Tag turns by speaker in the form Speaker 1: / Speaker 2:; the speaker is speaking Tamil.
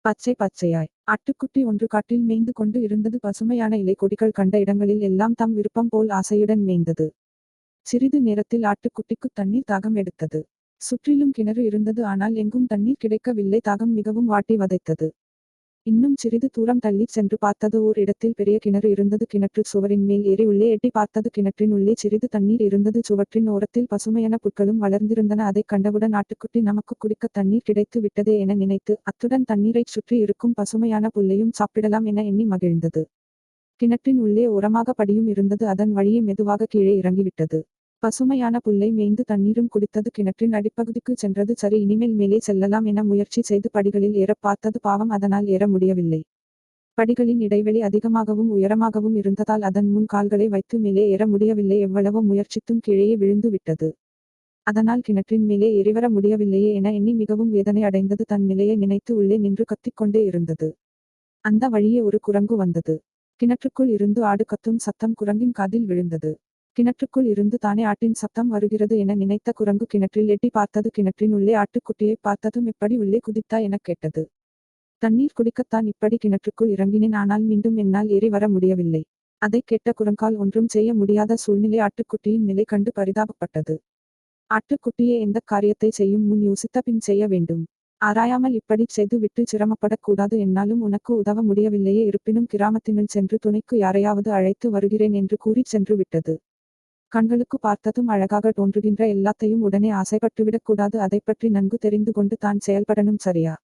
Speaker 1: பச்சை பச்சையாய் ஆட்டுக்குட்டி ஒன்று காட்டில் மேய்ந்து கொண்டு இருந்தது. பசுமையான இலை கொடிகள் கண்ட இடங்களில் எல்லாம் தம் விருப்பம் போல் ஆசையுடன் மேய்ந்தது. சிறிது நேரத்தில் ஆட்டுக்குட்டிக்கு தண்ணீர் தாகம் எடுத்தது. சுற்றிலும் கிணறு இருந்தது, ஆனால் எங்கும் தண்ணீர் கிடைக்கவில்லை. தாகம் மிகவும் வாட்டி வதைத்தது. இன்னும் சிறிது தூரம் தள்ளிச் சென்று பார்த்தது. ஓர் இடத்தில் பெரிய கிணறு இருந்தது. கிணற்று சுவரின் மேல் ஏறி உள்ளே எட்டி பார்த்தது. கிணற்றின் உள்ளே சிறிது தண்ணீர் இருந்தது. சுவற்றின் ஓரத்தில் பசுமையான புற்களும் வளர்ந்திருந்தன. அதைக் கண்டவுடன் ஆட்டுக்குட்டி நமக்கு குடிக்க தண்ணீர் கிடைத்து விட்டதே என நினைத்து, அத்துடன் தண்ணீரைச் சுற்றி இருக்கும் பசுமையான புல்லையும் சாப்பிடலாம் என எண்ணி மகிழ்ந்தது. கிணற்றின் உள்ளே ஓரமாக படியும் இருந்தது. அதன் வழியே மெதுவாக கீழே இறங்கிவிட்டது. பசுமையான புல்லை மேய்ந்து தண்ணீரும் குடித்தது. கிணற்றின் அடிப்பகுதிக்கு சென்றது. சரி, இனிமேல் மேலே செல்லலாம் என முயற்சி செய்து படிகளில் ஏறப் பார்த்தது. பாவம், அதனால் ஏற முடியவில்லை. படிகளின் இடைவெளி அதிகமாகவும் உயரமாகவும் இருந்ததால் அதன் முன் கால்களை வைத்து மேலே ஏற முடியவில்லை. எவ்வளவோ முயற்சித்தும் கீழேயே விழுந்து விட்டது. அதனால் கிணற்றின் மேலே ஏறிவர முடியவில்லையே என எண்ணி மிகவும் வேதனை அடைந்தது. தன் நிலையை நினைத்து உள்ளே நின்று கத்திக்கொண்டே இருந்தது. அந்த வழியே ஒரு குரங்கு வந்தது. கிணற்றுக்குள் இருந்து ஆடு கத்தும் சத்தம் குரங்கின் காதில் விழுந்தது. கிணற்றுக்குள் இருந்து தானே ஆட்டின் சத்தம் வருகிறது என நினைத்த குரங்கு கிணற்றில் எட்டி பார்த்தது. கிணற்றின் உள்ளே ஆட்டுக்குட்டியை பார்த்ததும் எப்படி உள்ளே குதித்தா எனக் கேட்டது. தண்ணீர் குடிக்கத்தான் இப்படி கிணற்றுக்குள் இறங்கினேன், ஆனால் மீண்டும் என்னால் ஏறி வர முடியவில்லை. அதைக் கேட்ட குரங்கால் ஒன்றும் செய்ய முடியாத சூழ்நிலை. ஆட்டுக்குட்டியின் நிலை கண்டு பரிதாபப்பட்டது. ஆட்டுக்குட்டியே, எந்தக் காரியத்தை செய்யும் முன் யோசித்த பின் செய்ய வேண்டும். ஆராயாமல் இப்படிச் செய்து விட்டு சிரமப்படக் கூடாது. என்னாலும் உனக்கு உதவ முடியவில்லையே, இருப்பினும் கிராமத்தினுள் சென்று துணைக்கு யாரையாவது அழைத்து வருகிறேன் என்று கூறிச் சென்று விட்டது. கண்களுக்கு பார்த்ததும் அழகாக தோன்றுகின்ற எல்லாத்தையும் உடனே ஆசைப்பட்டுவிடக் கூடாது. அதைப்பற்றி நன்கு தெரிந்து கொண்டு தான் செயல்படணும், சரியா?